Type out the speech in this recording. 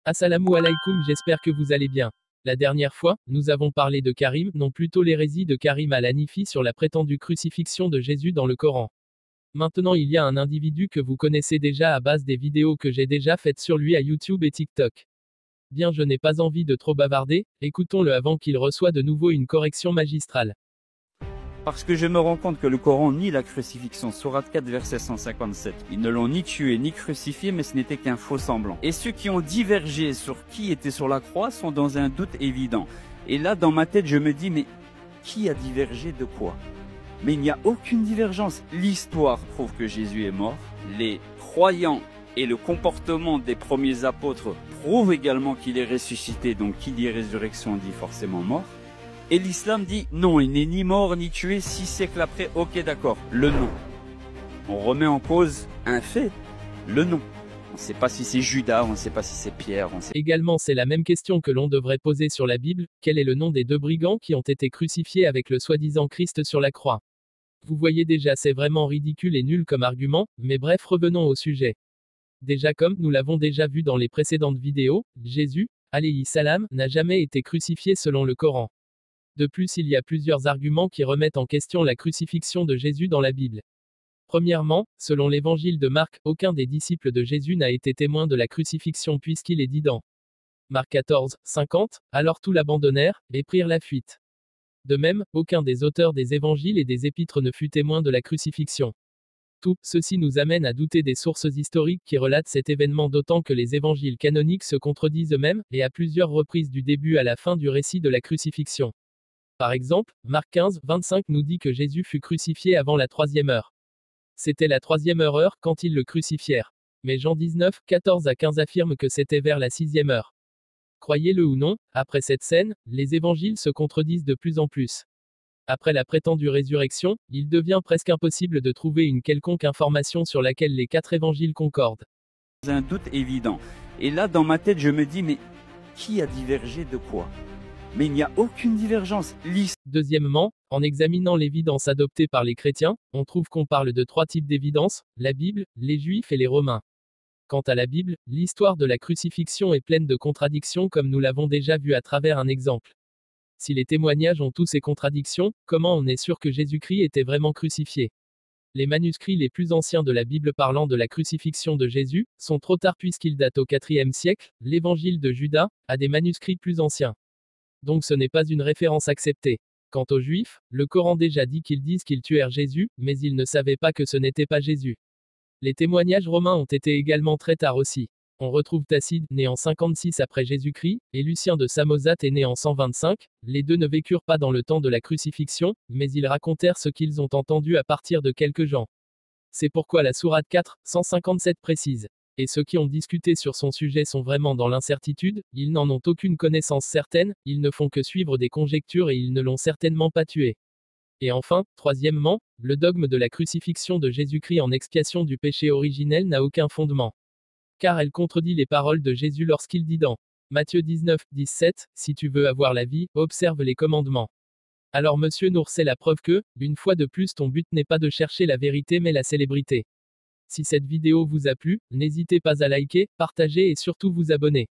Assalamu alaikum, j'espère que vous allez bien. La dernière fois, nous avons parlé de Karim, non plutôt l'hérésie de Karim al-Hanifi sur la prétendue crucifixion de Jésus dans le Coran. Maintenant il y a un individu que vous connaissez déjà à base des vidéos que j'ai déjà faites sur lui à YouTube et TikTok. Bien, je n'ai pas envie de trop bavarder, écoutons-le avant qu'il reçoive de nouveau une correction magistrale. Parce que je me rends compte que le Coran nie la crucifixion, sourate 4 verset 157. Ils ne l'ont ni tué ni crucifié, mais ce n'était qu'un faux semblant. Et ceux qui ont divergé sur qui était sur la croix sont dans un doute évident. Et là, dans ma tête, je me dis, mais qui a divergé de quoi? Mais il n'y a aucune divergence. L'histoire prouve que Jésus est mort. Les croyants et le comportement des premiers apôtres prouvent également qu'il est ressuscité. Donc qui dit résurrection dit forcément mort. Et l'islam dit non, il n'est ni mort ni tué 6 siècles après. Ok, d'accord, le nom. On remet en cause un fait, le nom. On ne sait pas si c'est Judas, on ne sait pas si c'est Pierre. Également, c'est la même question que l'on devrait poser sur la Bible. Quel est le nom des deux brigands qui ont été crucifiés avec le soi-disant Christ sur la croix? Vous voyez déjà, c'est vraiment ridicule et nul comme argument, mais bref, revenons au sujet. Déjà, comme nous l'avons déjà vu dans les précédentes vidéos, Jésus, alayhi salam, n'a jamais été crucifié selon le Coran. De plus, il y a plusieurs arguments qui remettent en question la crucifixion de Jésus dans la Bible. Premièrement, selon l'évangile de Marc, aucun des disciples de Jésus n'a été témoin de la crucifixion puisqu'il est dit dans Marc 14, 50, alors tous l'abandonnèrent, et prirent la fuite. De même, aucun des auteurs des évangiles et des épîtres ne fut témoin de la crucifixion. Tout ceci nous amène à douter des sources historiques qui relatent cet événement, d'autant que les évangiles canoniques se contredisent eux-mêmes, et à plusieurs reprises du début à la fin du récit de la crucifixion. Par exemple, Marc 15, 25 nous dit que Jésus fut crucifié avant la 3e heure. C'était la 3e heure quand ils le crucifièrent. Mais Jean 19, 14 à 15 affirme que c'était vers la 6e heure. Croyez-le ou non, après cette scène, les évangiles se contredisent de plus en plus. Après la prétendue résurrection, il devient presque impossible de trouver une quelconque information sur laquelle les 4 évangiles concordent. Un doute évident. Et là, dans ma tête, je me dis, mais qui a divergé de quoi? Mais il n'y a aucune divergence. Deuxièmement, en examinant l'évidence adoptée par les chrétiens, on trouve qu'on parle de 3 types d'évidence, la Bible, les Juifs et les Romains. Quant à la Bible, l'histoire de la crucifixion est pleine de contradictions comme nous l'avons déjà vu à travers un exemple. Si les témoignages ont tous ces contradictions, comment on est sûr que Jésus-Christ était vraiment crucifié? Les manuscrits les plus anciens de la Bible parlant de la crucifixion de Jésus sont trop tard puisqu'ils datent au IVe siècle, l'évangile de Judas a des manuscrits plus anciens. Donc ce n'est pas une référence acceptée. Quant aux Juifs, le Coran déjà dit qu'ils disent qu'ils tuèrent Jésus, mais ils ne savaient pas que ce n'était pas Jésus. Les témoignages romains ont été également très tard aussi. On retrouve Tacite, né en 56 après Jésus-Christ, et Lucien de Samosate est né en 125, les deux ne vécurent pas dans le temps de la crucifixion, mais ils racontèrent ce qu'ils ont entendu à partir de quelques gens. C'est pourquoi la sourate 4, 157 précise. Et ceux qui ont discuté sur son sujet sont vraiment dans l'incertitude, ils n'en ont aucune connaissance certaine, ils ne font que suivre des conjectures et ils ne l'ont certainement pas tué. Et enfin, troisièmement, le dogme de la crucifixion de Jésus-Christ en expiation du péché originel n'a aucun fondement. Car elle contredit les paroles de Jésus lorsqu'il dit dans Matthieu 19, 17, si tu veux avoir la vie, observe les commandements. Alors Monsieur Nour, c'est la preuve que, une fois de plus, ton but n'est pas de chercher la vérité mais la célébrité. Si cette vidéo vous a plu, n'hésitez pas à liker, partager et surtout vous abonner.